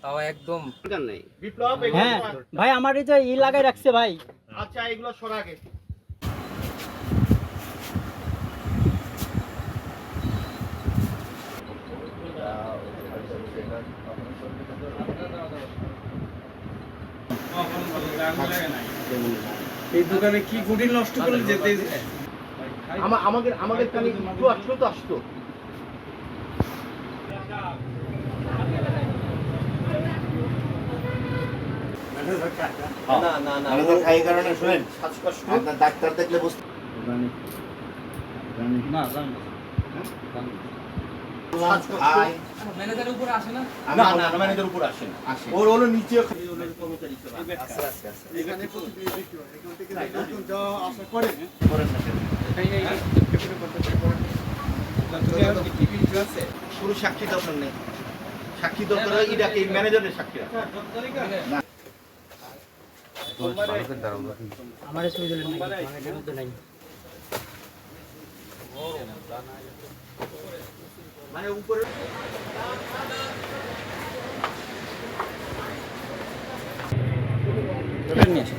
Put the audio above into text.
তাও একদম নেই বিপ্লব হ্যাঁ ভাই আমার এই তো লাগাই রাখছে ভাই। আচ্ছা এগুলো সর আগে এই দোকানে কি গুড়ি নষ্ট করলে যেতে আমাদের কানে একটু আসলো তো আসতো এই কারণে শুনেন আপনার ডাক্তার দেখলে বুঝতে না জানি ম্যানেজারের উপরে আসে না ম্যানেজার উপর আসে না ওর হলো নিচে কর্মচারী এখানে এখান থেকে যা আশা করেন পুরো সাক্ষী দরকার নেই সাক্ষী দরকার এটাকে ম্যানেজারের সাক্ষী আমার ছবি দিলেন নাই এটার মধ্যে নাই মানে উপরে ওটা নিয়েছে